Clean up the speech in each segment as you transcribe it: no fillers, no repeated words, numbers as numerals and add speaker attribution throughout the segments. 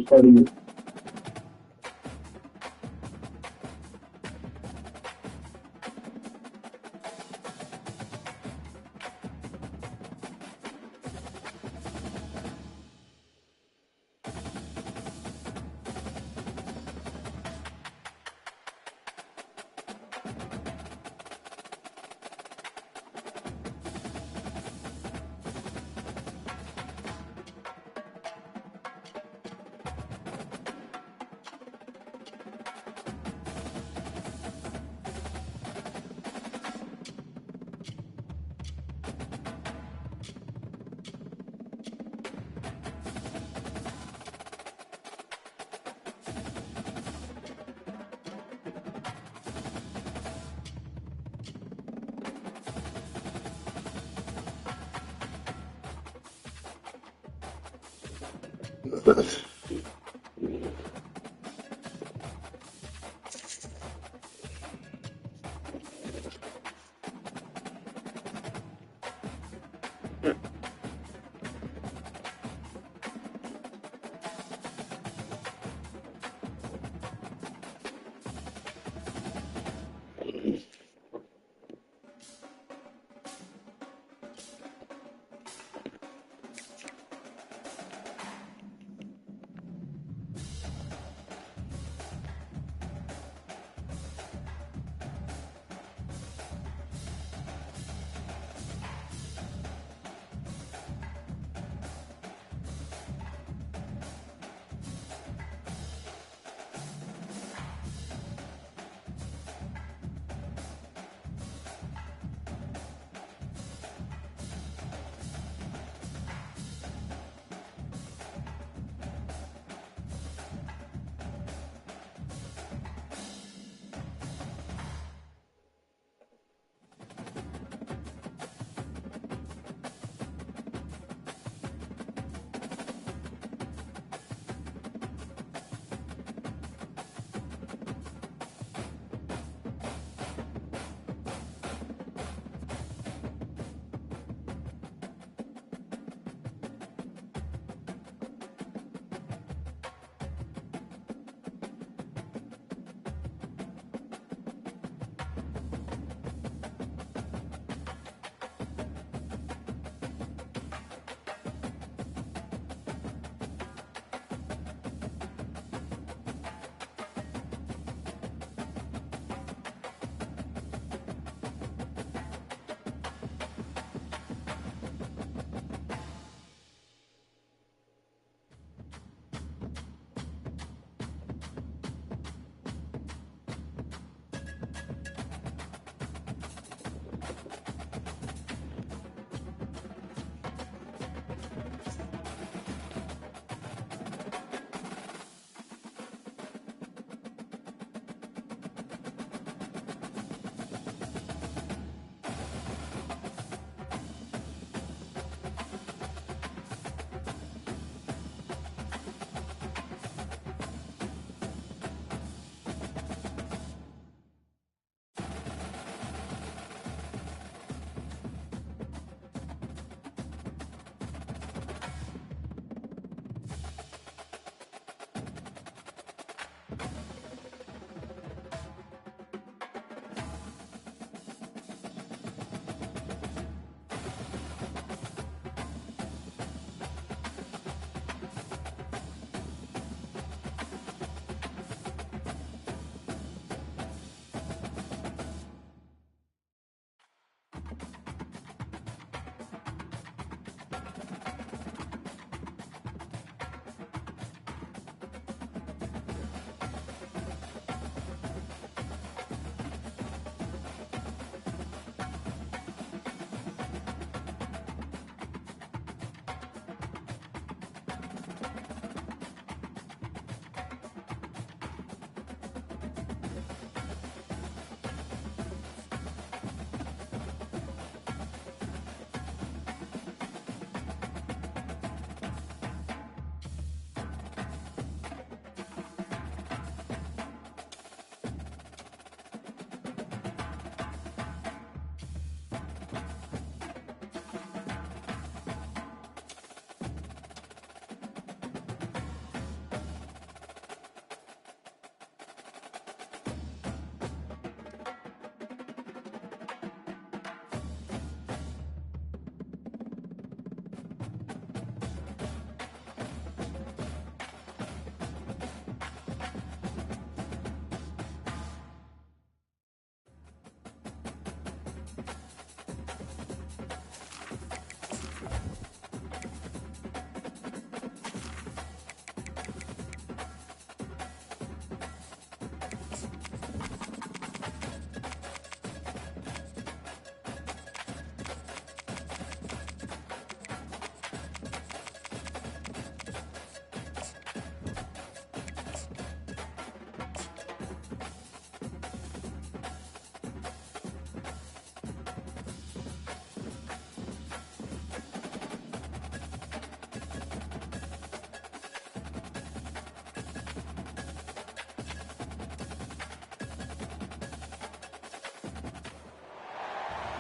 Speaker 1: study.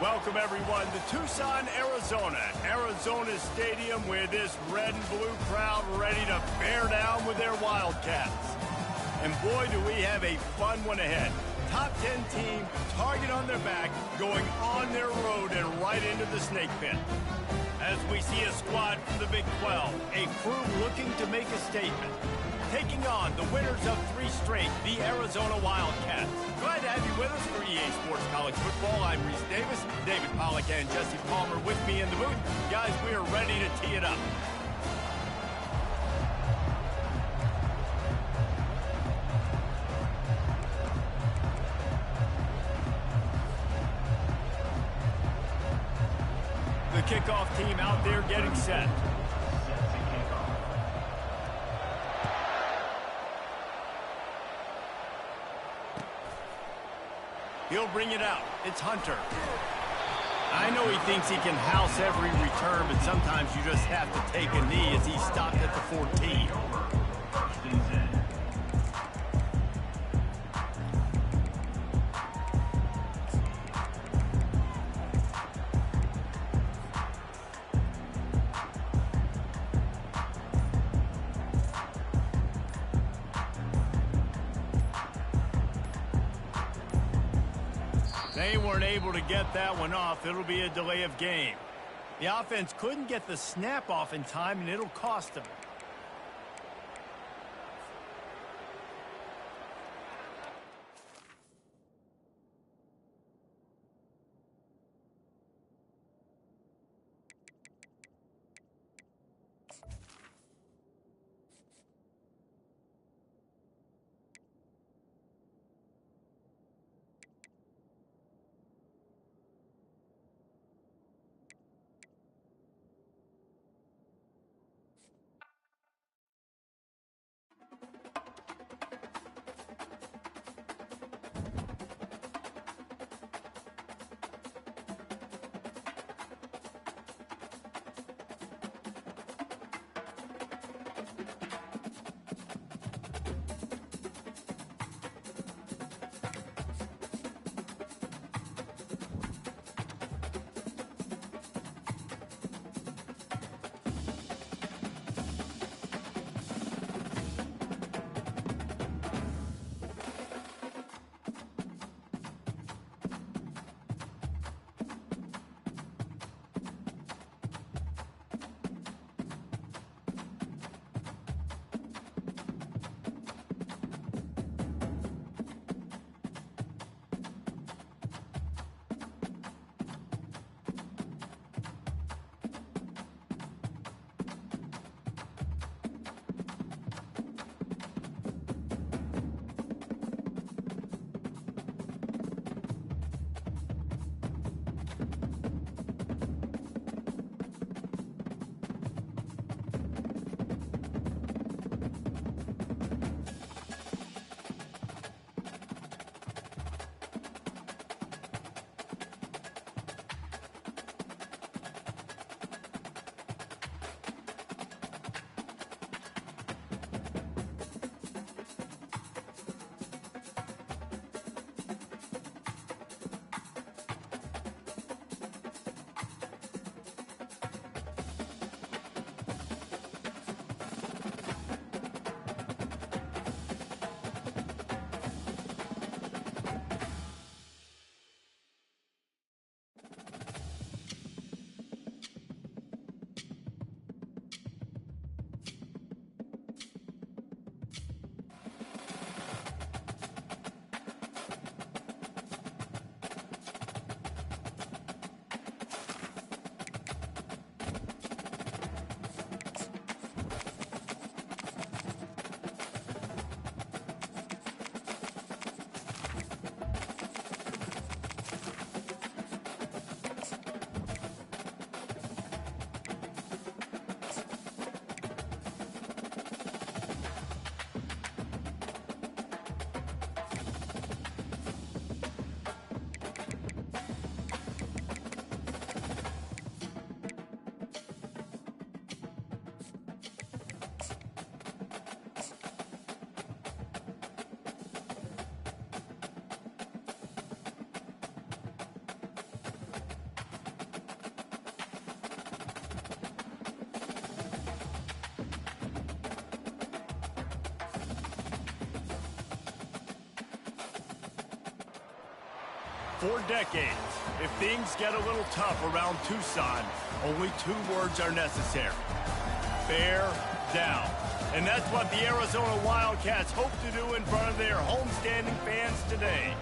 Speaker 1: Welcome, everyone, to Tucson, Arizona. Arizona's stadium with this red and blue crowd ready to bear down with their Wildcats. And boy, do we have a fun one ahead. Top 10 team, target on their back, going on their road and right into the snake pit. As we see a squad from the Big 12, a crew looking to make a statement. Taking on the winners of 3 straight, the Arizona Wildcats. Glad to have you with us for EA Sports College Football. I'm Reese Davis, David Pollack and Jesse Palmer with me in the booth. Guys, we are ready to tee it up. The kickoff team out there getting set. He'll bring it out. It's Hunter. I know he thinks he can house every return, but sometimes you just have to take a knee as he stopped at the 14. They weren't able to get that one off. It'll be a delay of game. The offense couldn't get the snap off in time, and it'll cost them. For decades, if things get a little tough around Tucson, only 2 words are necessary. Bear down. And that's what the Arizona Wildcats hope to do in front of their homestanding fans today.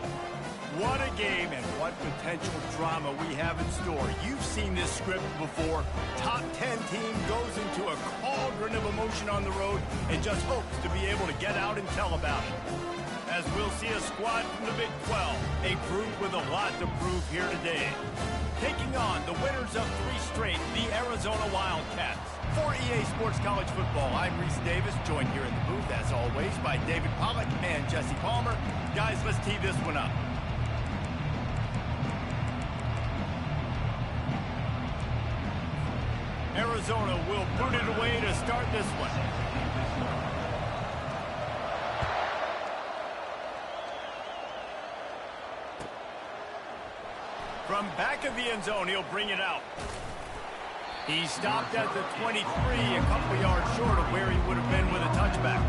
Speaker 1: What a game and what potential drama we have in store. You've seen this script before. Top 10 team goes into a cauldron of emotion on the road and just hopes to be able to get out and tell about it. As we'll see a squad from the Big 12, a group with a lot to prove here today. Taking on the winners of 3 straight, the Arizona Wildcats. For EA Sports College Football, I'm Reese Davis, joined here in the booth, as always, by David Pollack and Jesse Palmer. Guys, let's tee this one up. Arizona will boot it away to start this one. From back of the end zone, he'll bring it out. He stopped at the 23, a couple yards short of where he would have been with a touchback.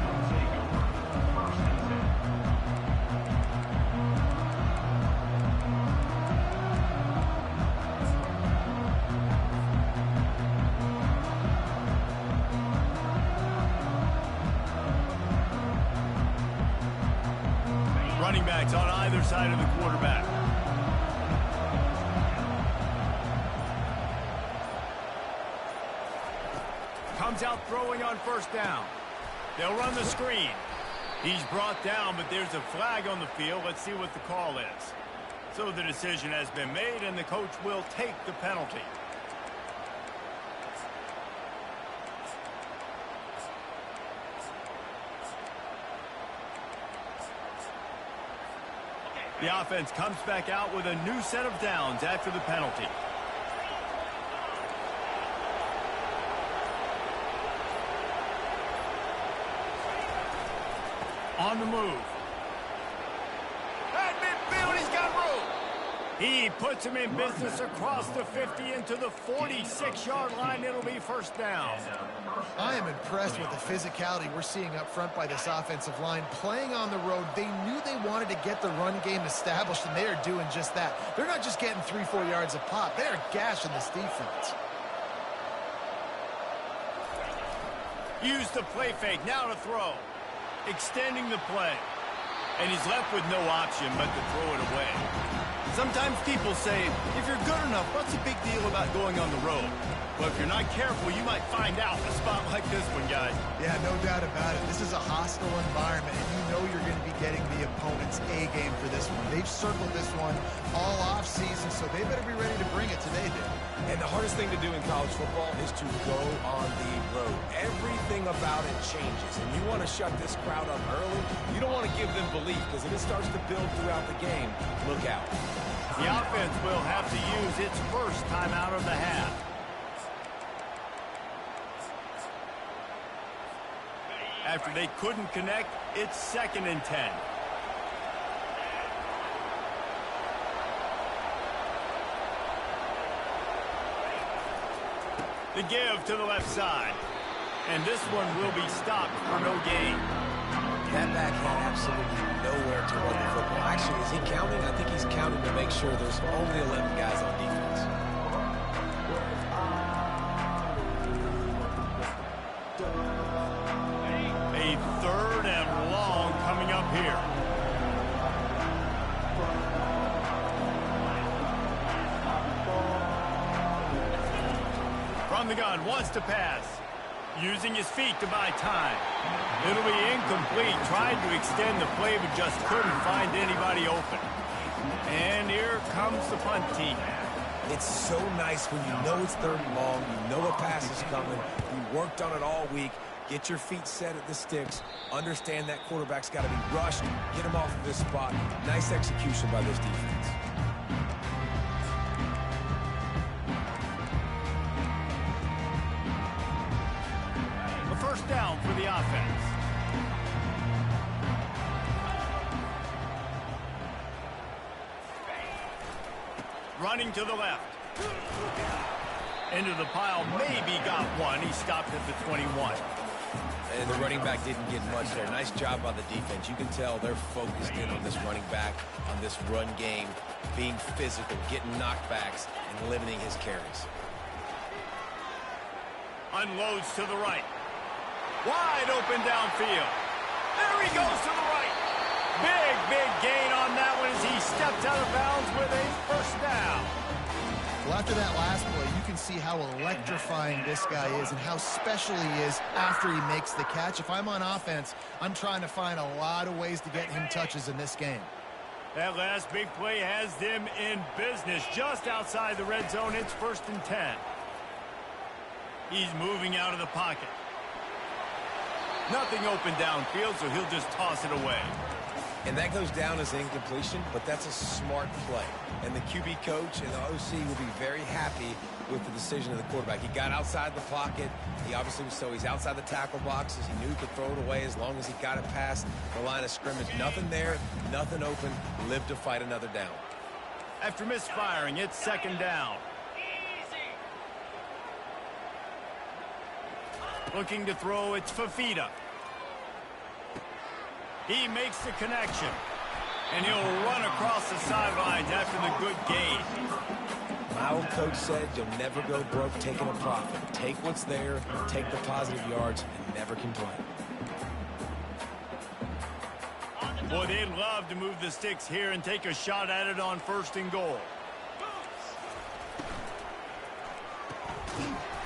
Speaker 1: Running backs on either side of the quarterback. Comes out throwing on first down. They'll run the screen. He's brought down, but there's a flag on the field. Let's see what the call is. So the decision has been made, and the coach will take the penalty. The offense comes back out with a new set of downs after the penalty. On the move. At midfield, he's got room. He puts him in business across the 50 into the 46-yard line. It'll be first down.
Speaker 2: I am impressed with the physicality we're seeing up front by this offensive line. Playing on the road, they knew they wanted to get the run game established, and they are doing just that. They're not just getting 3-4 yards a pop. They are gashing this defense.
Speaker 1: Use the play fake. Now to throw. Extending the play. And he's left with no option but to throw it away. Sometimes people say, if you're good enough, what's the big deal about going on the road? Well, if you're not careful, you might find out in a spot like this one, guys.
Speaker 2: Yeah, no doubt about it. This is a hostile environment, and you know you're going to be getting the opponent's A game for this one. They've circled this one all off season, so they better be ready to bring it today, dude.
Speaker 3: And the hardest thing to do in college football is to go on the road. Everything about it changes, and you want to shut this crowd up early. You don't want to give them belief, because if it starts to build throughout the game, look out.
Speaker 1: The offense will have to use its first timeout of the half. After they couldn't connect, it's 2nd and 10. The give to the left side. And this one will be stopped for no gain.
Speaker 3: That back had absolutely nowhere to run the football. Actually, is he counting? I think he's counting to make sure there's only 11 guys on defense.
Speaker 1: A 3rd and long coming up here. From the gun, wants to pass. Using his feet to buy time. It'll be incomplete. Tried to extend the play, but just couldn't find anybody open. And here comes the punt team.
Speaker 3: It's so nice when you know it's 3rd and long, you know a pass is coming, you worked on it all week, get your feet set at the sticks, understand that quarterback's got to be rushed, get him off of this spot. Nice execution by this defense.
Speaker 1: A first down for the offense. Running to the left. Into the pile, maybe got one. He stopped at the 21.
Speaker 3: And the running back didn't get much there. Nice job by the defense. You can tell they're focused in on this running back, on this run game. being physical, getting knockbacks, and limiting his carries.
Speaker 1: Unloads to the right. Wide open downfield. There he goes to the right. Big gain on that one as he steps out of bounds with a first down.
Speaker 2: Well, after that last play, you can see how electrifying this guy is and how special he is after he makes the catch. If I'm on offense, I'm trying to find a lot of ways to get him touches in this game.
Speaker 1: That last big play has them in business just outside the red zone. It's 1st and 10. He's moving out of the pocket. Nothing open downfield, so he'll just toss it away.
Speaker 3: And that goes down as an incompletion, but that's a smart play. And the QB coach and the OC will be very happy with the decision of the quarterback. He got outside the pocket. He obviously was so he's outside the tackle boxes. He knew he could throw it away as long as he got it past the line of scrimmage. Nothing there, nothing open. Lived to fight another down.
Speaker 1: After misfiring, it's 2nd down. Looking to throw, it's Fafita. He makes the connection. And he'll run across the sidelines after the good gain.
Speaker 3: My old coach said you'll never go broke taking a profit. Take what's there, take the positive yards, and never complain.
Speaker 1: Boy, they'd love to move the sticks here and take a shot at it on 1st and goal.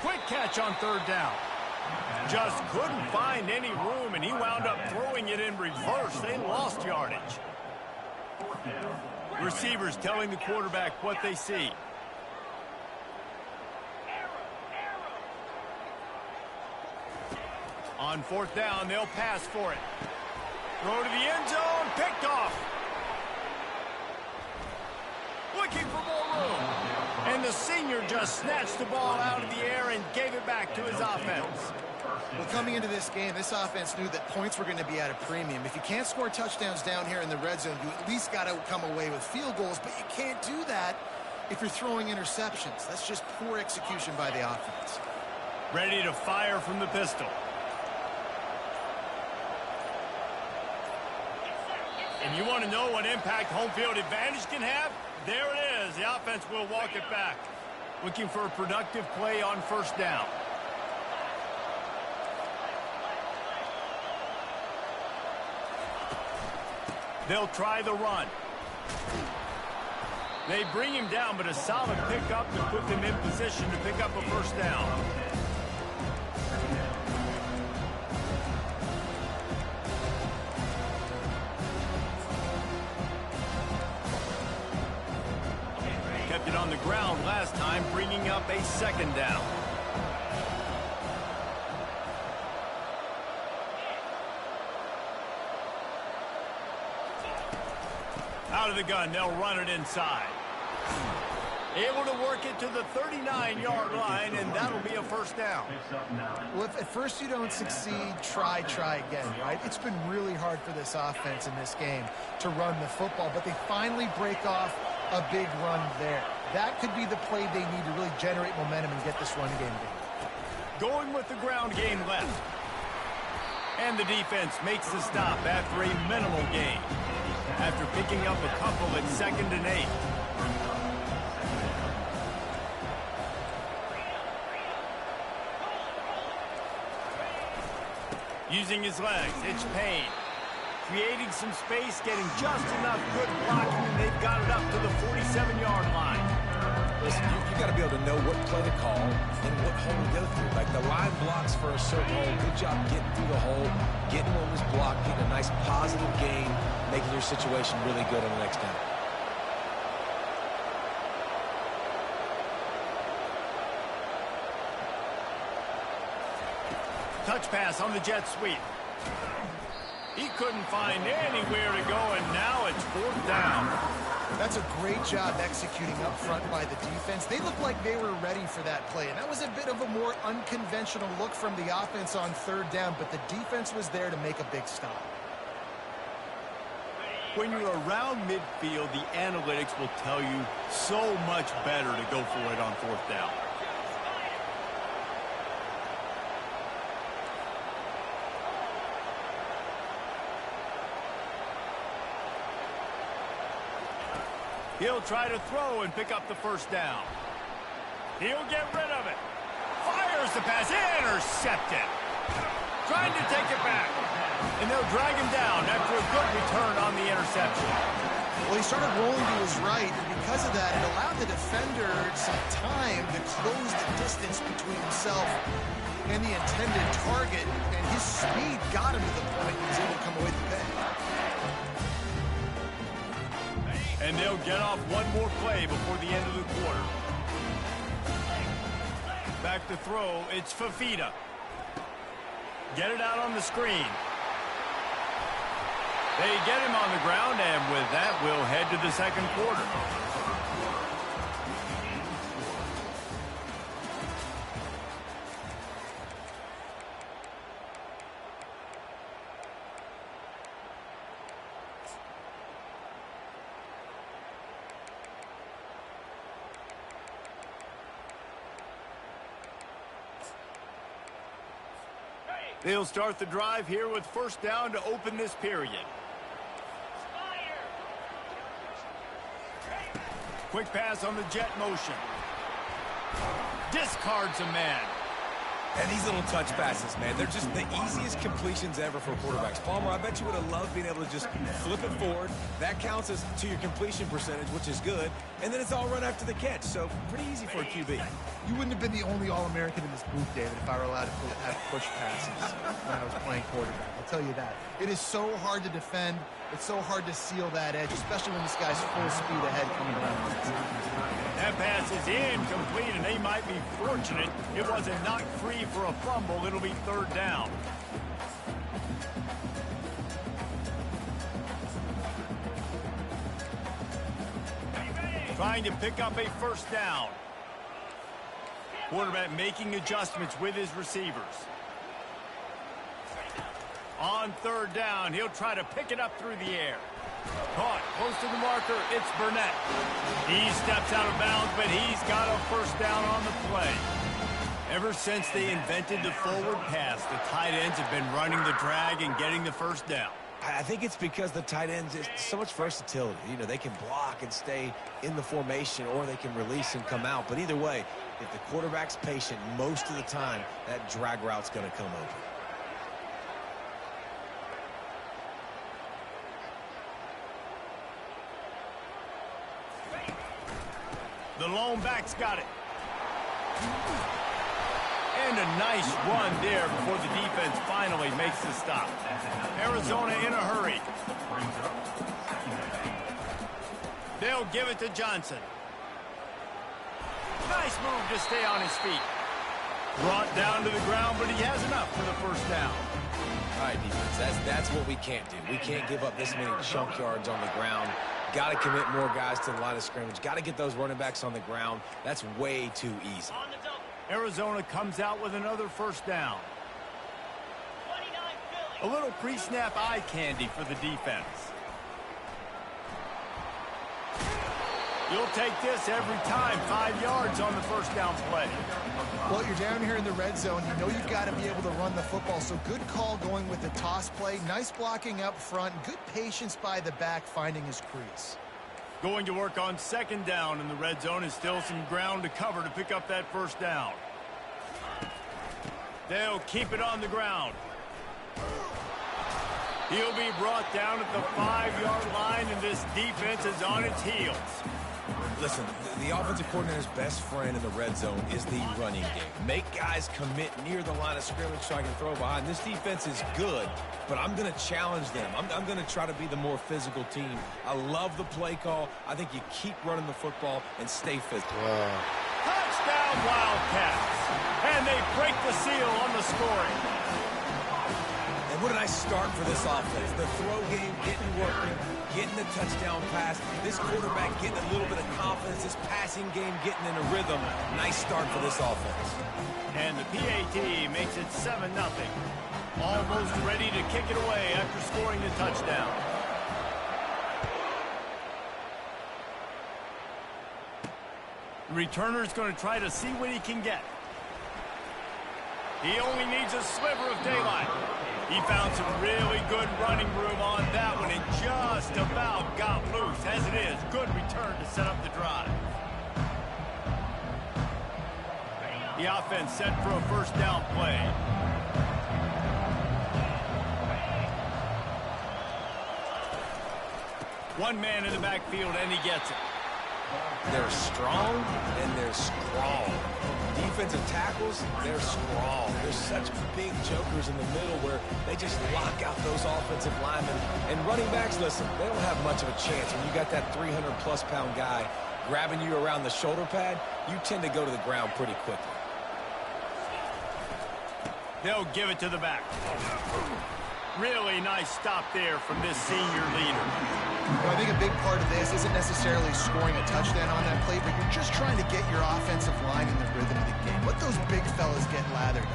Speaker 1: Quick catch on 3rd down. Just couldn't find any room, and he wound up throwing it in reverse. They lost yardage. Receivers telling the quarterback what they see. On 4th down, they'll pass for it. Throw to the end zone, picked off. Looking for more room. And the senior just snatched the ball out of the air and gave it back to his offense.
Speaker 2: Well, coming into this game, this offense knew that points were going to be at a premium. If you can't score touchdowns down here in the red zone, you at least got to come away with field goals, but you can't do that if you're throwing interceptions. That's just poor execution by the offense.
Speaker 1: Ready to fire from the pistol. And you want to know what impact home field advantage can have? There it is. The offense will walk it back. Looking for a productive play on 1st down. They'll try the run. They bring him down, but a solid pickup to put them in position to pick up a 1st down. Kept it on the ground last time, bringing up a 2nd down. Out of the gun, they'll run it inside. Able to work it to the 39-yard line, and that'll be a 1st down.
Speaker 2: Well, if at first you don't succeed, try again, right? It's been really hard for this offense in this game to run the football, but they finally break off a big run there. That could be the play they need to really generate momentum and get this run game going.
Speaker 1: Going with the ground game left. And the defense makes the stop after a minimal gain. After picking up a couple at 2nd and 8. Using his legs, it's Payne. Creating some space, getting just enough good blocking, and they've got it up to the 47-yard line.
Speaker 3: Listen, you got to be able to know what play to call and what hole to go through. Like the line blocks for a certain hole. Good job getting through the hole, getting what was blocked, getting a nice positive gain, making your situation really good on the next down.
Speaker 1: Touch pass on the jet sweep. He couldn't find anywhere to go, and now it's 4th down.
Speaker 2: That's a great job executing up front by the defense. They looked like they were ready for that play, and that was a bit of a more unconventional look from the offense on 3rd down, but the defense was there to make a big stop.
Speaker 1: When you're around midfield, the analytics will tell you so much better to go for it on 4th down. He'll try to throw and pick up the first down. He'll get rid of it. Fires the pass. Intercepted. Trying to take it back. And they'll drag him down after a good return on the interception.
Speaker 2: Well, he started rolling to his right, and because of that, it allowed the defender some time to close the distance between himself and the intended target, and his speed got him to the point he was able to come away with the pick.
Speaker 1: And they'll get off one more play before the end of the quarter. Back to throw, it's Fafita. Get it out on the screen. They get him on the ground, and with that, we'll head to the second quarter. They'll start the drive here with first down to open this period. Quick pass on the jet motion. Discards a man.
Speaker 3: And these little touch passes, man, they're just the easiest completions ever for quarterbacks. Palmer, I bet you would have loved being able to just flip it forward. That counts as to your completion percentage, which is good. And then it's all run after the catch, so pretty easy for a QB.
Speaker 2: You wouldn't have been the only All-American in this booth, David, if I were allowed to have push passes when I was playing quarterback. I'll tell you that. It is so hard to defend. It's so hard to seal that edge, especially when this guy's full speed ahead coming around.
Speaker 1: That pass is incomplete, and they might be fortunate it wasn't knocked free for a fumble. It'll be third down. Trying to pick up a first down. Quarterback making adjustments with his receivers. On third down, he'll try to pick it up through the air. Caught close to the marker, it's Burnett. He steps out of bounds, but he's got a first down on the play. Ever since they invented the forward pass, the tight ends have been running the drag and getting the first down.
Speaker 3: I think it's because the tight ends, is so much versatility. You know, they can block and stay in the formation, or they can release and come out. But either way, if the quarterback's patient most of the time, that drag route's going to come open.
Speaker 1: The lone back's got it. And a nice run there before the defense finally makes the stop. Arizona in a hurry. They'll give it to Johnson. Nice move to stay on his feet. Brought down to the ground, but he has enough for the first down.
Speaker 3: All right, defense, that's what we can't do. We can't give up this many chunk yards on the ground. Got to commit more guys to the line of scrimmage. Got to get those running backs on the ground. That's way too easy.
Speaker 1: Arizona comes out with another first down. A little pre-snap eye candy for the defense. You'll take this every time. 5 yards on the first down play.
Speaker 2: Well, you're down here in the red zone. You know you've got to be able to run the football, so good call going with the toss play. Nice blocking up front. Good patience by the back finding his crease.
Speaker 1: Going to work on second down in the red zone is still some ground to cover to pick up that first down. They'll keep it on the ground. He'll be brought down at the 5-yard line, and this defense is on its heels.
Speaker 3: Listen, the offensive coordinator's best friend in the red zone is the running game. Make guys commit near the line of scrimmage so I can throw behind. This defense is good, but I'm going to challenge them. I'm going to try to be the more physical team. I love the play call. I think you keep running the football and stay physical.
Speaker 1: Touchdown, Wildcats. And they break the seal on the scoring.
Speaker 3: And what a nice start for this offense. The throw game getting working, getting the touchdown pass. This quarterback getting a little bit of confidence. This passing game getting in a rhythm. Nice start for this offense.
Speaker 1: And the PAT makes it 7-0. Almost ready to kick it away after scoring the touchdown. The returner's going to try to see what he can get. He only needs a sliver of daylight. He found some really good running room on that one and just about got loose. As it is, good return to set up the drive. The offense set for a first down play. One man in the backfield, and he gets it.
Speaker 3: They're strong, and they're strong. Defensive tackles, they're strong. There's such big jokers in the middle where they just lock out those offensive linemen. And running backs, listen, they don't have much of a chance. When you got that 300-plus pound guy grabbing you around the shoulder pad, you tend to go to the ground pretty quickly.
Speaker 1: They'll give it to the back. Really nice stop there from this senior leader.
Speaker 2: Well, I think a big part of this isn't necessarily scoring a touchdown on that play, but you're just trying to get your offensive line in the rhythm of the game. Let those big fellas get lathered up.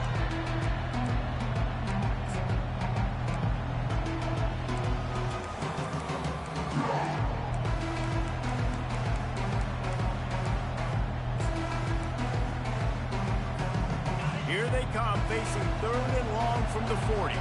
Speaker 1: Here they come, facing 3rd and long from the 40.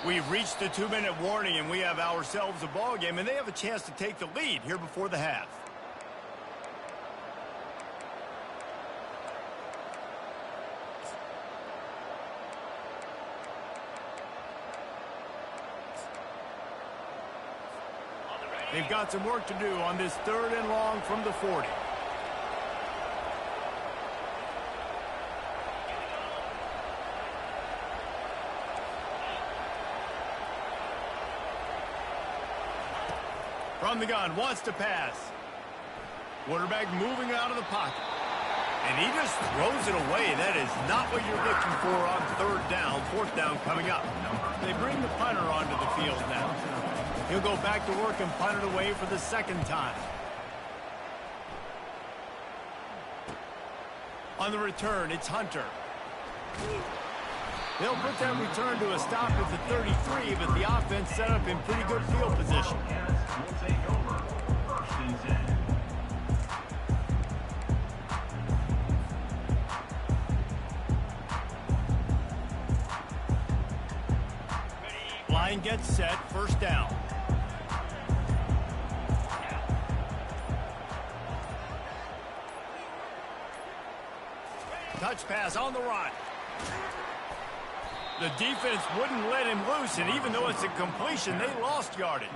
Speaker 1: We've reached the 2-minute warning, and we have ourselves a ball game, and they have a chance to take the lead here before the half. They've got some work to do on this 3rd and long from the 40. From the gun, wants to pass. Quarterback moving out of the pocket. And he just throws it away. That is not what you're looking for on 3rd down. 4th down coming up. They bring the punter onto the field now. He'll go back to work and punt it away for the 2nd time. On the return, it's Hunter. They'll put that return to a stop at the 33, but the offense set up in pretty good field position. Line gets set, 1st down. Touch pass on the run. The defense wouldn't let him loose, and even though it's a completion, they lost yardage.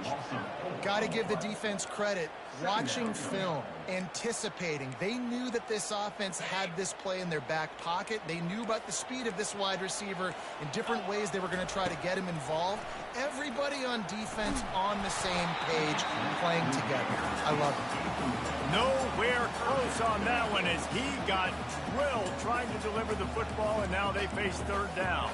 Speaker 2: Got to give the defense credit. Watching film, anticipating. They knew that this offense had this play in their back pocket. They knew about the speed of this wide receiver in different ways they were going to try to get him involved. Everybody on defense on the same page, playing together. I love it.
Speaker 1: Nowhere close on that one as he got drilled trying to deliver the football, and now they face 3rd down.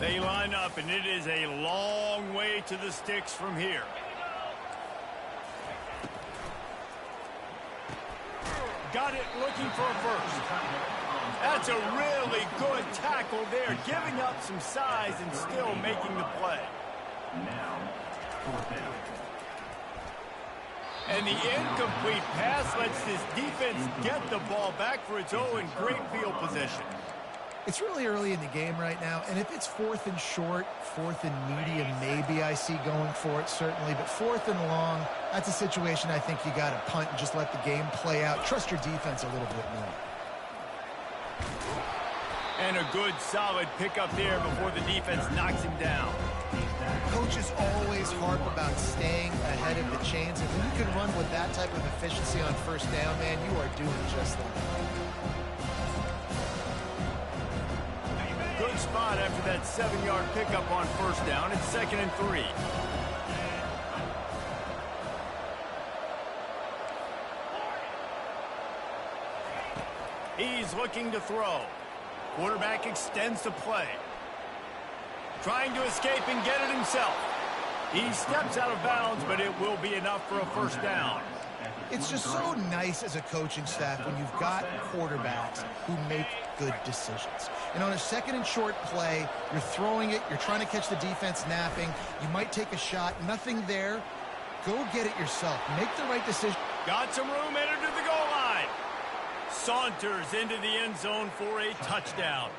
Speaker 1: They line up, and it is a long way to the sticks from here. Got it, looking for a first. That's a really good tackle there, giving up some size and still making the play. And the incomplete pass lets this defense get the ball back for its own great field position.
Speaker 2: It's really early in the game right now, and if it's 4th and short, 4th and medium, maybe I see going for it, certainly. But 4th and long, that's a situation I think you got to punt and just let the game play out. Trust your defense a little bit more.
Speaker 1: And a good, solid pickup there before the defense knocks him down.
Speaker 2: Coaches always harp about staying ahead of the chains, and when you can run with that type of efficiency on 1st down, man, you are doing just that.
Speaker 1: Good spot after that 7-yard pickup on 1st down. It's 2nd and 3. He's looking to throw. Quarterback extends the play. Trying to escape and get it himself. He steps out of bounds, but it will be enough for a 1st down.
Speaker 2: It's just so nice as a coaching staff when you've got quarterbacks who make good decisions. And on a second and short play, you're throwing it, you're trying to catch the defense napping, you might take a shot, nothing there. Go get it yourself. Make the right decision.
Speaker 1: Got some room, headed to the goal line. Saunters into the end zone for a touchdown.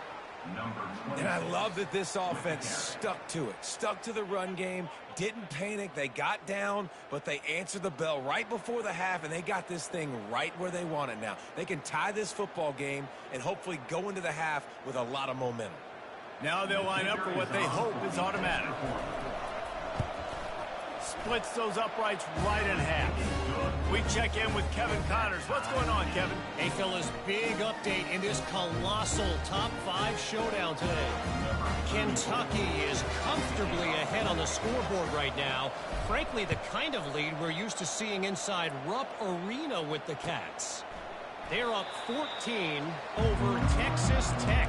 Speaker 3: And I love that this offense stuck to it, stuck to the run game, didn't panic. They got down, but they answered the bell right before the half, and they got this thing right where they want it now. They can tie this football game and hopefully go into the half with a lot of momentum.
Speaker 1: Now they'll line up for what they hope is automatic. Splits those uprights right in half. We check in with Kevin Connors. What's going on, Kevin?
Speaker 4: Hey, fellas, big update in this colossal top 5 showdown today. Kentucky is comfortably ahead on the scoreboard right now. Frankly, the kind of lead we're used to seeing inside Rupp Arena with the Cats. They're up 14 over Texas Tech.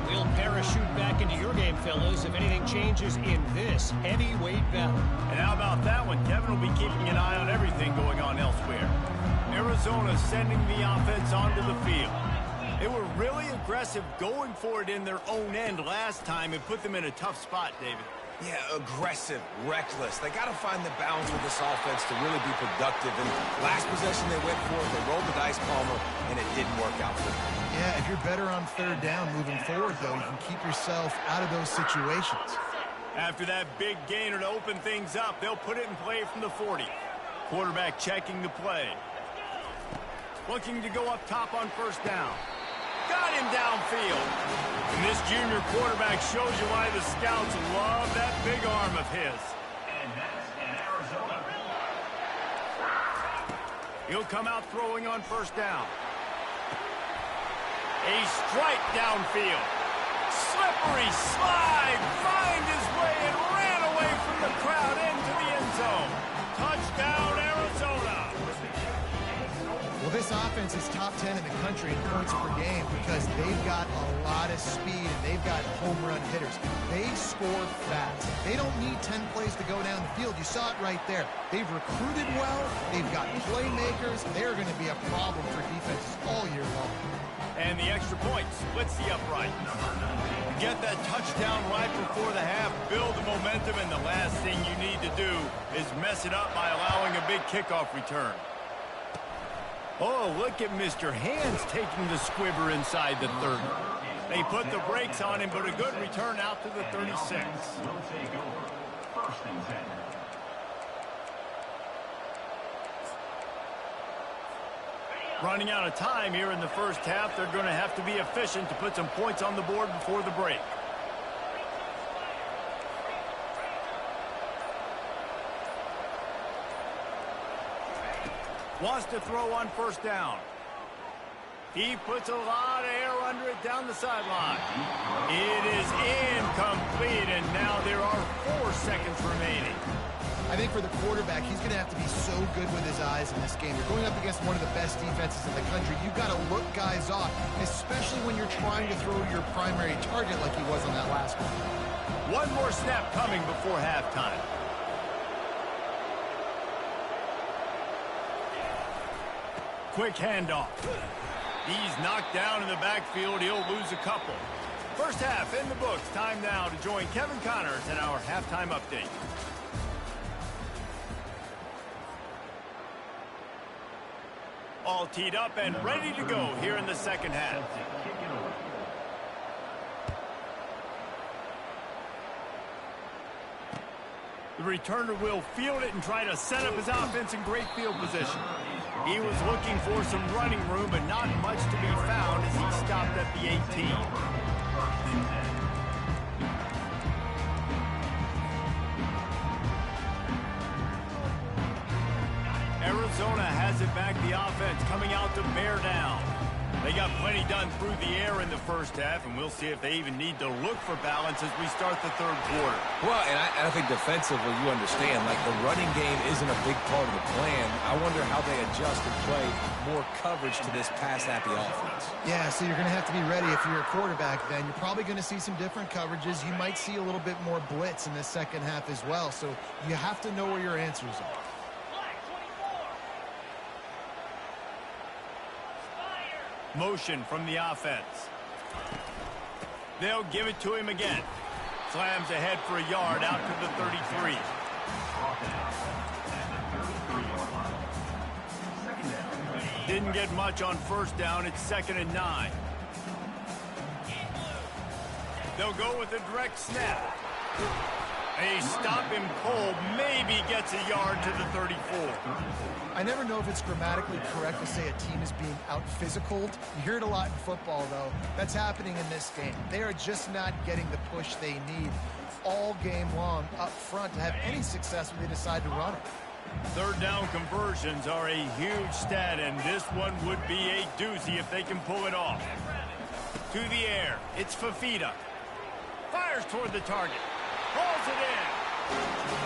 Speaker 4: We'll parachute back into your game, fellas, if anything changes in this heavyweight battle.
Speaker 1: And how about that one? Kevin will be keeping an eye on everything going on elsewhere. Arizona sending the offense onto the field. They were really aggressive going for it in their own end last time and put them in a tough spot, David.
Speaker 3: Yeah, aggressive, reckless. They got to find the balance with this offense to really be productive. And last possession they went for it, they rolled the dice, Palmer, and it didn't work out for them.
Speaker 2: Yeah, if you're better on third down moving forward, though, you can keep yourself out of those situations.
Speaker 1: After that big gainer to open things up, they'll put it in play from the 40. Quarterback checking the play. Looking to go up top on first down. Got him downfield. And this junior quarterback shows you why the scouts love that big arm of his. He'll come out throwing on first down. A strike downfield. Slippery slide. Find his way and ran away from the crowd into the end zone. Touchdown, Arizona.
Speaker 2: Well, this offense is top 10 in the country in points per game because they've got a lot of speed and they've got home run hitters. They score fast. They don't need 10 plays to go down the field. You saw it right there. They've recruited well. They've got playmakers. They're going to be a problem for defenses all year long.
Speaker 1: And the extra point splits the upright. Get that touchdown right before the half, build the momentum, and the last thing you need to do is mess it up by allowing a big kickoff return. Oh, look at Mr. Hands taking the squibber inside the 30. They put the brakes on him, but a good return out to the 36. Running out of time here in the first half, they're going to have to be efficient to put some points on the board before the break. Wants to throw on first down. He puts a lot of air under it down the sideline. It is incomplete, and now there are 4 seconds remaining.
Speaker 2: I think for the quarterback, he's going to have to be so good with his eyes in this game. You're going up against one of the best defenses in the country. You've got to look guys off, especially when you're trying to throw your primary target like he was on that last one.
Speaker 1: One more snap coming before halftime. Quick handoff. He's knocked down in the backfield. He'll lose a couple. First half in the books. Time now to join Kevin Connors in our halftime update. All teed up and ready to go here in the second half. The returner will field it and try to set up his offense in great field position. He was looking for some running room, but not much to be found as he stopped at the 18. Arizona has it back, the offense coming out to bear down. They got plenty done through the air in the first half, and we'll see if they even need to look for balance as we start the third quarter.
Speaker 3: Well, and I think defensively, you understand, like the running game isn't a big part of the plan. I wonder how they adjust and play more coverage to this pass-happy offense.
Speaker 2: Yeah, so you're going to have to be ready if you're a quarterback then. You're probably going to see some different coverages. You might see a little bit more blitz in the second half as well, so you have to know where your answers are.
Speaker 1: Motion from the offense. They'll give it to him again. Slams ahead for a yard out to the 33. Didn't get much on first down. It's 2nd and 9. They'll go with a direct snap. They stop him cold. Maybe gets a yard to the 34.
Speaker 2: I never know if it's grammatically correct to say a team is being out-physicaled. You hear it a lot in football, though. That's happening in this game. They are just not getting the push they need all game long up front to have any success when they decide to run it.
Speaker 1: Third down conversions are a huge stat, and this one would be a doozy if they can pull it off. To the air, it's Fafita. Fires toward the target. Hauls it in.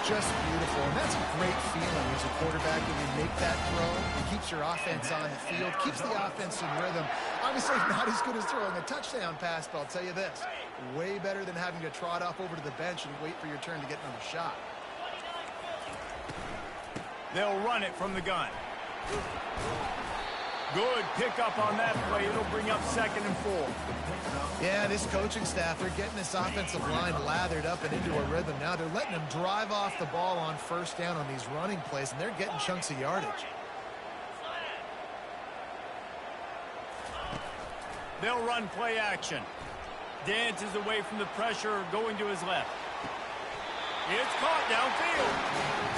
Speaker 2: Just beautiful, and that's a great feeling as a quarterback when you make that throw. It keeps your offense on the field, keeps the offense in rhythm. Obviously not as good as throwing a touchdown pass, but I'll tell you this, way better than having to trot off over to the bench and wait for your turn to get another shot.
Speaker 1: They'll run it from the gun. Good pickup on that play. It'll bring up 2nd and 4.
Speaker 2: Yeah, this coaching staff, they're getting this offensive line lathered up and into a rhythm. Now they're letting them drive off the ball on first down on these running plays, and they're getting chunks of yardage.
Speaker 1: They'll run play action. Dances away from the pressure, going to his left. It's caught downfield.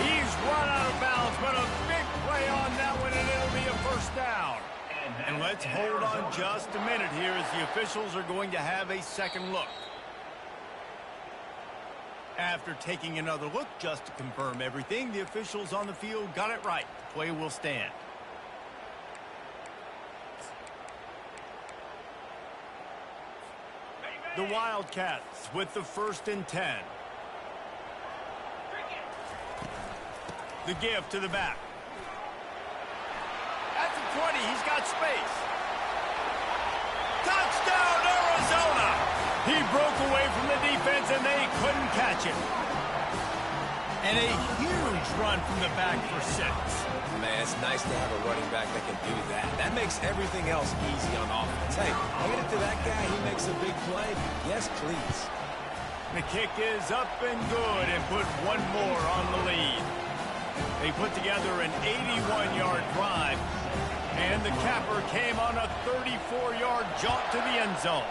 Speaker 1: He's run out of bounds, but a big play on that one, and it'll be a first down. And let's hold on just a minute here as the officials are going to have a second look. After taking another look just to confirm everything, the officials on the field got it right. The play will stand. The Wildcats with the 1st and 10. The give to the back. At the 20, he's got space. Touchdown, Arizona! He broke away from the defense, and they couldn't catch him. And a huge run from the back for 6.
Speaker 3: Man, it's nice to have a running back that can do that. That makes everything else easy on offense. Hey, get it to that guy. He makes a big play. Yes, please.
Speaker 1: The kick is up and good, and put one more on the lead. They put together an 81-yard drive, and the capper came on a 34-yard jaunt to the end zone.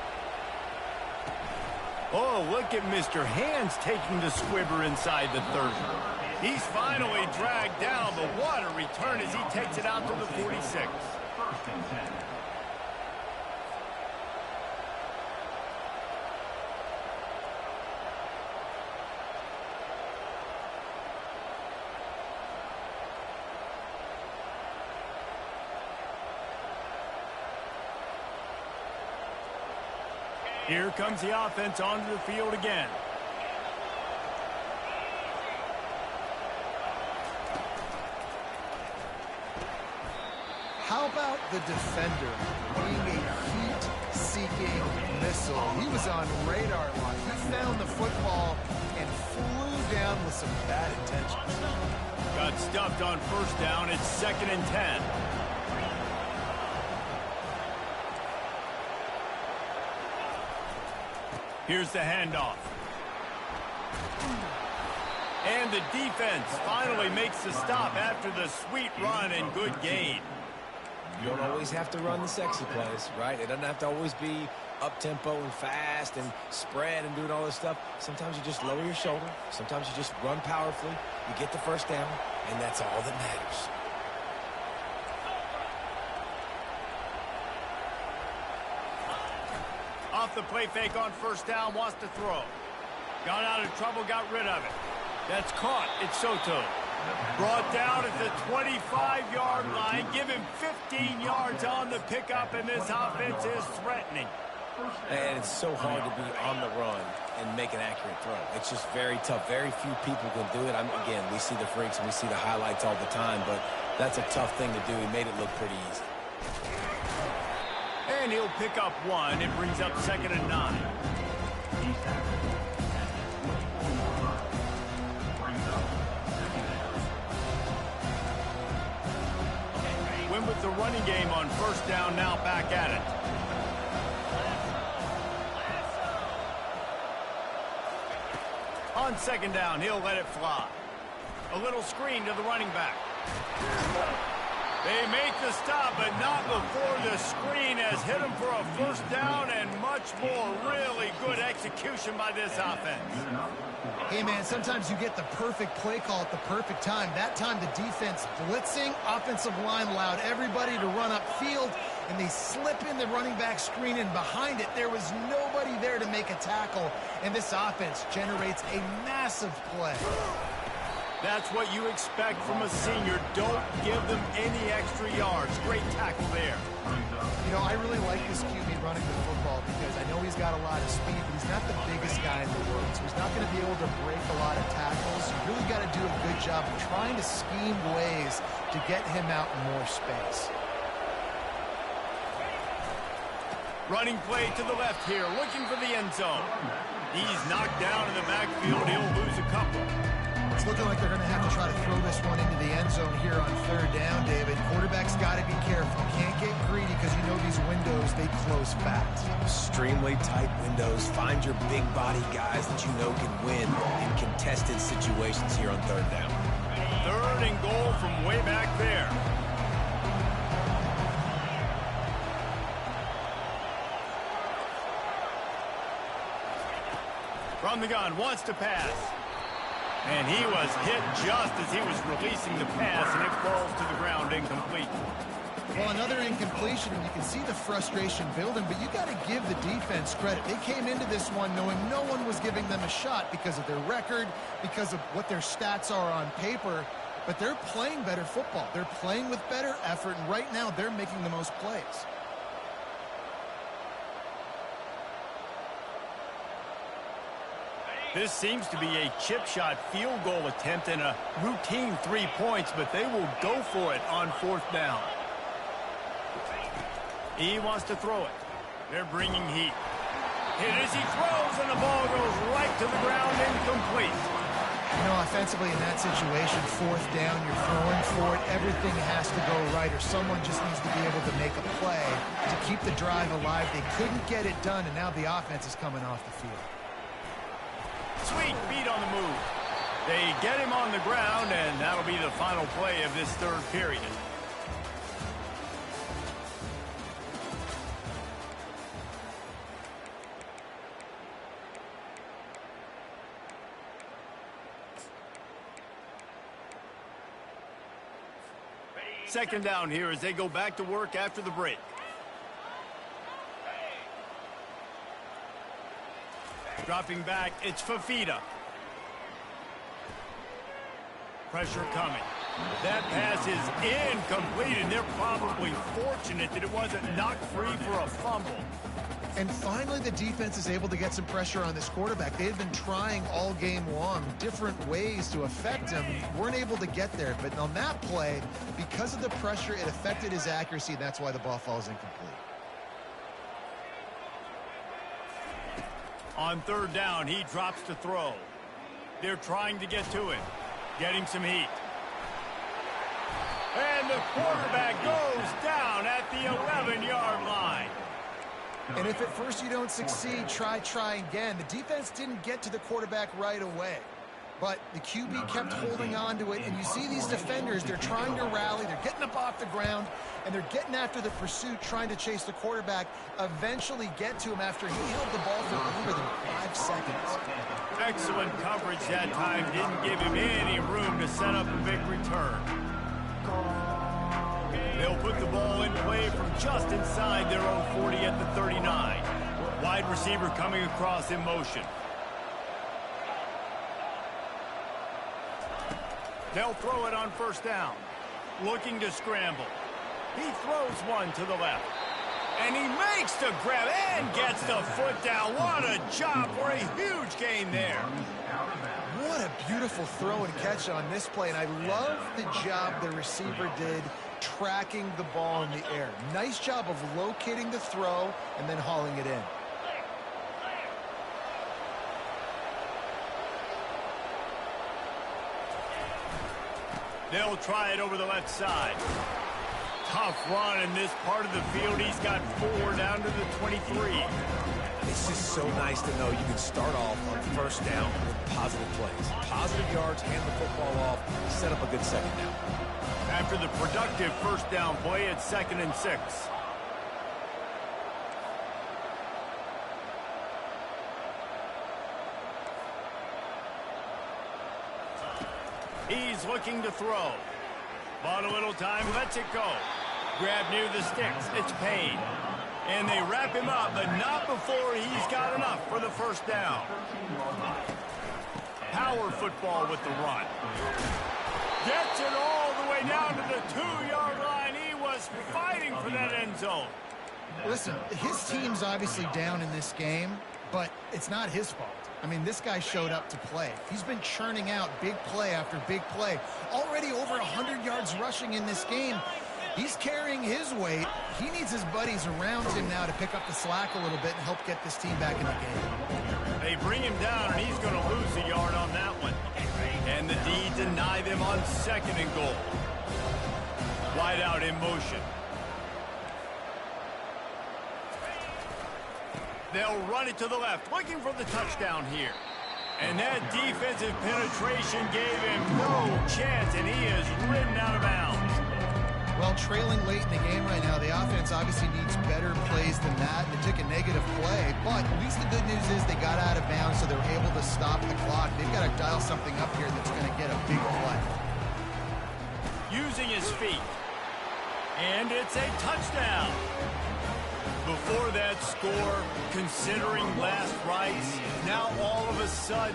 Speaker 1: Oh, look at Mr. Hands taking the squibber inside the 30. He's finally dragged down, but what a return as he takes it out to the 46. Here comes the offense onto the field again.
Speaker 2: How about the defender being a heat-seeking missile? He was on radar line. He found the football and flew down with some bad intentions.
Speaker 1: Got stuffed on first down. It's 2nd and 10. Here's the handoff. And the defense finally makes the stop after the sweet run and good gain.
Speaker 3: You don't always have to run the sexy plays, right? It doesn't have to always be up-tempo and fast and spread and doing all this stuff. Sometimes you just lower your shoulder. Sometimes you just run powerfully. You get the first down, and that's all that matters.
Speaker 1: Off the play fake on first down, wants to throw. Got out of trouble, got rid of it. That's caught. It's ßOODÌЄ. Brought down at the 25-yard line. Give him 15 yards on the pickup, and this offense is threatening.
Speaker 3: And it's so hard to be on the run and make an accurate throw. It's just very tough. Very few people can do it. Again, we see the freaks and we see the highlights all the time, but that's a tough thing to do. He made it look pretty easy.
Speaker 1: And he'll pick up one. It brings up 2nd and 9. Win with the running game on first down, now back at it. On second down, he'll let it fly. A little screen to the running back. They make the stop, but not before the screen has hit him for a first down and much more. Really good execution by this offense.
Speaker 2: Hey, man, sometimes you get the perfect play call at the perfect time. That time, the defense blitzing, offensive line allowed everybody to run upfield, and they slip in the running back screen, and behind it, there was nobody there to make a tackle, and this offense generates a massive play.
Speaker 1: That's what you expect from a senior. Don't give them any extra yards. Great tackle there.
Speaker 2: You know, I really like this QB running the football because I know he's got a lot of speed, but he's not the biggest guy in the world, so he's not going to be able to break a lot of tackles. You really got to do a good job of trying to scheme ways to get him out in more space.
Speaker 1: Running play to the left here, looking for the end zone. He's knocked down in the backfield. He'll lose a couple.
Speaker 2: It's looking like they're going to have to try to throw this one into the end zone here on third down, David. Quarterback's got to be careful. Can't get greedy because you know these windows, they close fast.
Speaker 3: Extremely tight windows. Find your big body guys that you know can win in contested situations here on third down.
Speaker 1: Third and goal from way back there. From the gun, wants to pass. And he was hit just as he was releasing the pass, and it falls to the ground incomplete.
Speaker 2: Well, another incompletion, and you can see the frustration building, but you got to give the defense credit. They came into this one knowing no one was giving them a shot because of their record, because of what their stats are on paper, but they're playing better football. They're playing with better effort, and right now they're making the most plays.
Speaker 1: This seems to be a chip shot field goal attempt and a routine 3 points, but they will go for it on fourth down. He wants to throw it. They're bringing heat. Hit as he throws, and the ball goes right to the ground, incomplete.
Speaker 2: You know, offensively in that situation, fourth down, you're throwing for it. Everything has to go right, or someone just needs to be able to make a play to keep the drive alive. They couldn't get it done, and now the offense is coming off the field.
Speaker 1: Sweet beat on the move. They get him on the ground, and that'll be the final play of this third period. Second down here as they go back to work after the break. Dropping back, it's Fafita. Pressure coming. That pass is incomplete, and they're probably fortunate that it wasn't knocked free for a fumble.
Speaker 2: And finally, the defense is able to get some pressure on this quarterback. They had been trying all game long different ways to affect him. Weren't able to get there. But on that play, because of the pressure, it affected his accuracy, and that's why the ball falls incomplete.
Speaker 1: On third down, he drops to throw. They're trying to get to it. Getting some heat. And the quarterback goes down at the 11-yard line.
Speaker 2: And if at first you don't succeed, try again. The defense didn't get to the quarterback right away. But the QB kept holding on to it, and you see these defenders, they're trying to rally, they're getting up off the ground, and they're getting after the pursuit, trying to chase the quarterback, eventually get to him after he held the ball for longer than 5 seconds.
Speaker 1: Excellent coverage that time, didn't give him any room to set up a big return. They'll put the ball in play from just inside their own 40 at the 39. Wide receiver coming across in motion. They'll throw it on first down. Looking to scramble. He throws one to the left. And he makes the grab and gets the foot down. What a job for a huge gain there.
Speaker 2: What a beautiful throw and catch on this play. And I love the job the receiver did tracking the ball in the air. Nice job of locating the throw and then hauling it in.
Speaker 1: They'll try it over the left side. tough run in this part of the field. He's got 4 down to the 23.
Speaker 3: It's just so nice to know you can start off on first down with positive plays. Positive yards, hand the football off, set up a good second down.
Speaker 1: After the productive first down play, it's 2nd and 6. He's looking to throw. Bought a little time, lets it go. Grab near the sticks, it's Payne. And they wrap him up, but not before he's got enough for the first down. Power football with the run. Gets it all the way down to the 2-yard line. He was fighting for that end zone.
Speaker 2: Listen, his team's obviously down in this game, but it's not his fault. I mean, this guy showed up to play. He's been churning out big play after big play. Already over 100 yards rushing in this game. He's carrying his weight. He needs his buddies around him now to pick up the slack a little bit and help get this team back in the game.
Speaker 1: They bring him down, and he's going to lose a yard on that one. And the D deny them on 2nd and goal. Wide out in motion. They'll run it to the left, looking for the touchdown here. And that defensive penetration gave him no chance, and he is ridden out of bounds.
Speaker 2: Well, trailing late in the game right now, the offense obviously needs better plays than that. They took a negative play, but at least the good news is they got out of bounds, so they're able to stop the clock. They've got to dial something up here that's going to get a big play.
Speaker 1: Using his feet. And it's a touchdown. Before that score, considering last rites, now all of a sudden,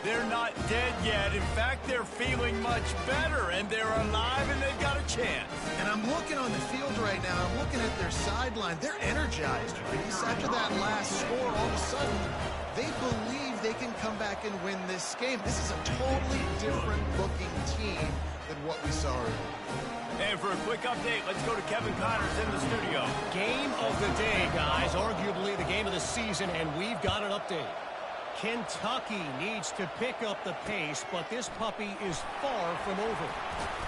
Speaker 1: they're not dead yet. In fact, they're feeling much better, and they're alive, and they've got a chance.
Speaker 2: And I'm looking on the field right now. I'm looking at their sideline. They're energized, Reese. After that last score, all of a sudden, they believe they can come back and win this game. This is a totally different-looking team than what we saw earlier.
Speaker 1: And for a quick update, let's go to Kevin Connors in the studio.
Speaker 4: Game of the day, guys. Arguably the game of the season, and we've got an update. Kentucky needs to pick up the pace, but this puppy is far from over.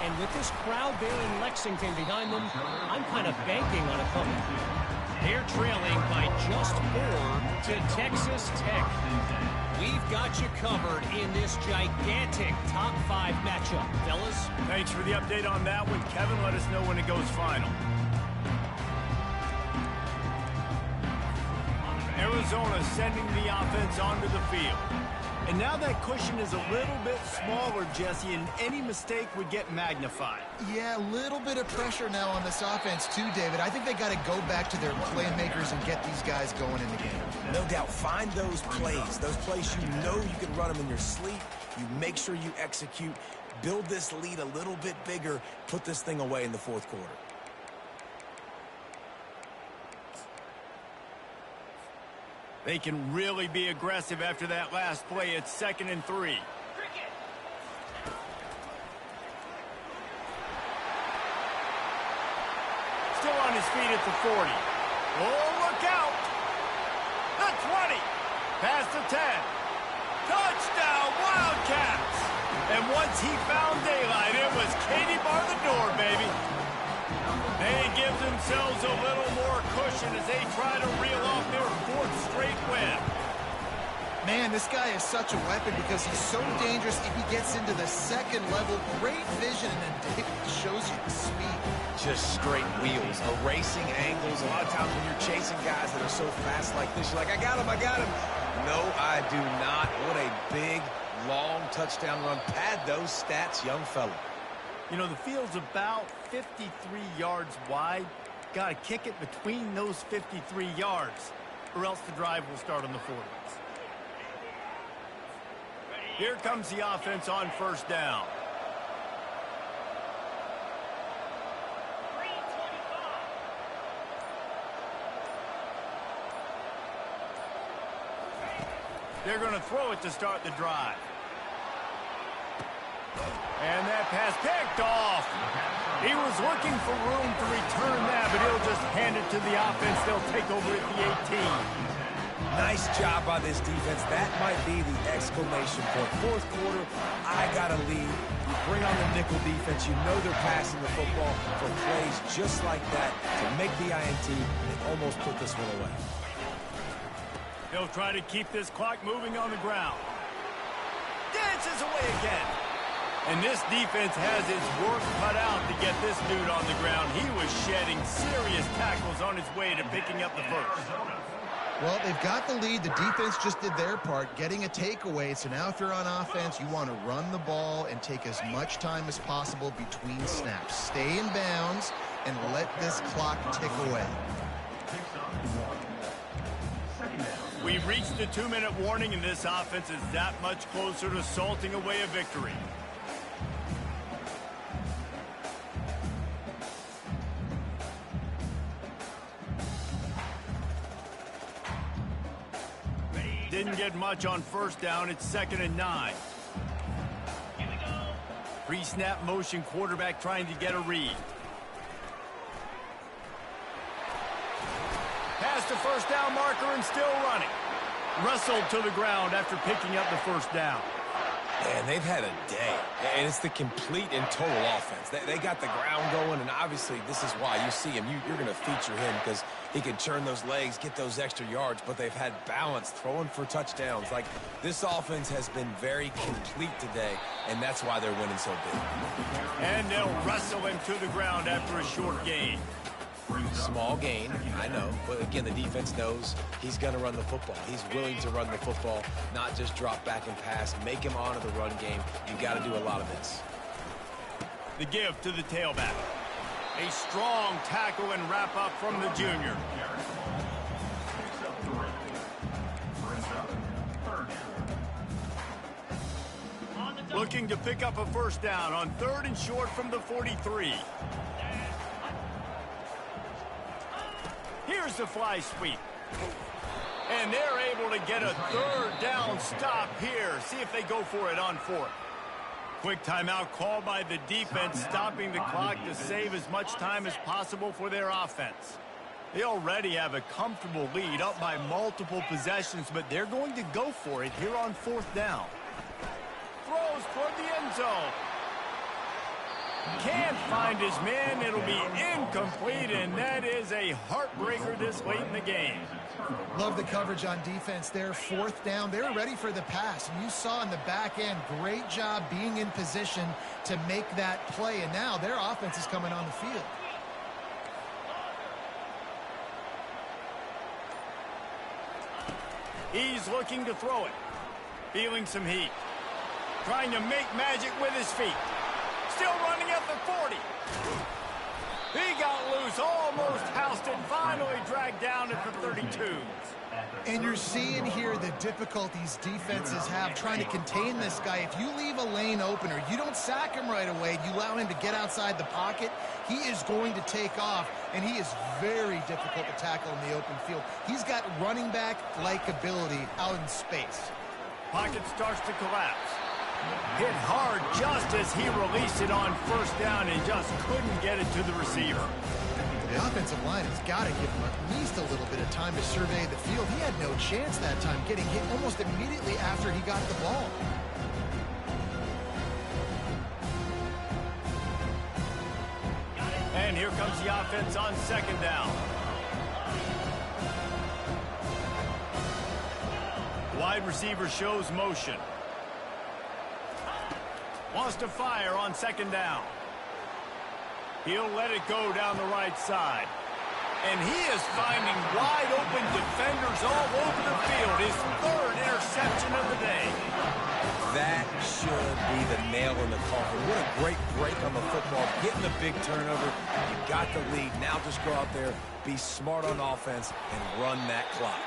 Speaker 4: And with this crowd there in Lexington behind them, I'm kind of banking on a comeback. They're trailing by just 4 to Texas Tech. We've got you covered in this gigantic top 5 matchup, fellas.
Speaker 1: Thanks for the update on that one. Kevin, let us know when it goes final. Arizona sending the offense onto the field. And now that cushion is a little bit smaller, Jesse, and any mistake would get magnified.
Speaker 2: Yeah, a little bit of pressure now on this offense too, David. I think they got to go back to their playmakers and get these guys going in the game.
Speaker 3: No doubt, find those plays you know you can run them in your sleep. You make sure you execute, build this lead a little bit bigger, put this thing away in the 4th quarter.
Speaker 1: They can really be aggressive after that last play. It's 2nd and 3. Still on his feet at the 40. Oh, look out! The 20. Past the 10. Touchdown, Wildcats! And once he found daylight, it was Katie bar the door, baby. They give themselves a little more cushion as they try to reel off their 4th straight win.
Speaker 2: Man, this guy is such a weapon because he's so dangerous if he gets into the 2nd level. Great vision, and then David shows you the speed.
Speaker 3: Just straight wheels, erasing angles. A lot of times when you're chasing guys that are so fast like this, you're like, I got him. No, I do not. What a big, long touchdown run. Pad those stats, young fella.
Speaker 1: You know, the field's about 53 yards wide. Got to kick it between those 53 yards, or else the drive will start on the 40s. Here comes the offense on first down. They're going to throw it to start the drive. And that pass picked off. He was looking for room to return that, but he'll just hand it to the offense. They'll take over at the 18.
Speaker 3: Nice job by this defense. That might be the exclamation point. Fourth quarter, I got a lead. You bring on the nickel defense. You know they're passing the football for plays just like that to make the INT and almost put this one away.
Speaker 1: He'll try to keep this clock moving on the ground. Dances away again. And this defense has its work cut out to get this dude on the ground. He was shedding serious tackles on his way to picking up the first.
Speaker 2: Well, they've got the lead. The defense just did their part, getting a takeaway. So now if you're on offense, you want to run the ball and take as much time as possible between snaps. Stay in bounds and let this clock tick away.
Speaker 1: We've reached the 2-minute warning, and this offense is that much closer to salting away a victory. Didn't get much on first down. It's 2nd and 9. Pre-snap motion, quarterback trying to get a read. Past the first down marker and still running. Wrestled to the ground after picking up the first down.
Speaker 3: And they've had a day, and it's the complete and total offense. They got the ground going, and obviously this is why you see him. You're going to feature him because he can churn those legs, get those extra yards, but they've had balance, throwing for touchdowns. Like, this offense has been very complete today, and that's why they're winning so big.
Speaker 1: And they'll wrestle him to the ground after a short gain.
Speaker 3: Small gain, I know, but again, the defense knows he's going to run the football. He's willing to run the football, not just drop back and pass, make him honor the run game. You got to do a lot of this.
Speaker 1: The give to the tailback. A strong tackle and wrap up from the junior. Looking to pick up a first down on 3rd and short from the 43. Here's the fly sweep. And they're able to get a 3rd down stop here. See if they go for it on 4th. Quick timeout called by the defense, stopping the clock to save as much time as possible for their offense. They already have a comfortable lead, up by multiple possessions, but they're going to go for it here on 4th down. Throws toward the end zone. Can't find his man. It'll be incomplete, and that is a heartbreaker this late in the game.
Speaker 2: Love the coverage on defense there. 4th down. They were ready for the pass. And you saw in the back end, great job being in position to make that play. And now their offense is coming on the field.
Speaker 1: He's looking to throw it. Feeling some heat. Trying to make magic with his feet. Still running at the 40. He got loose, almost housed it, finally dragged down at the 32.
Speaker 2: And you're seeing here the difficulties defenses have trying to contain this guy. If you leave a lane open or you don't sack him right away, you allow him to get outside the pocket, he is going to take off, and he is very difficult to tackle in the open field. He's got running back-like ability out in space.
Speaker 1: Pocket starts to collapse. Hit hard just as he released it on first down and just couldn't get it to the receiver.
Speaker 2: The offensive line has got to give him at least a little bit of time to survey the field. He had no chance that time, getting hit almost immediately after he got the ball.
Speaker 1: And here comes the offense on 2nd down. Wide receiver shows motion. Wants to fire on 2nd down. He'll let it go down the right side. And he is finding wide open defenders all over the field. His 3rd interception of the day.
Speaker 3: That should be the nail in the coffin. What a great break on the football. Getting the big turnover. You got the lead. Now just go out there, be smart on offense, and run that clock.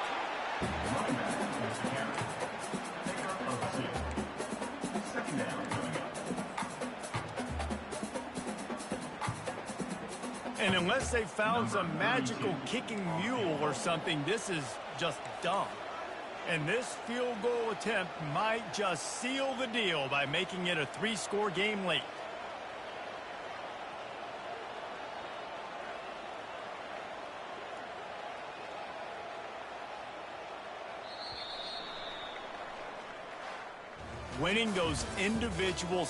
Speaker 1: And unless they found some magical kicking mule or something, this is just dumb. And this field goal attempt might just seal the deal by making it a 3-score game late. winning those individual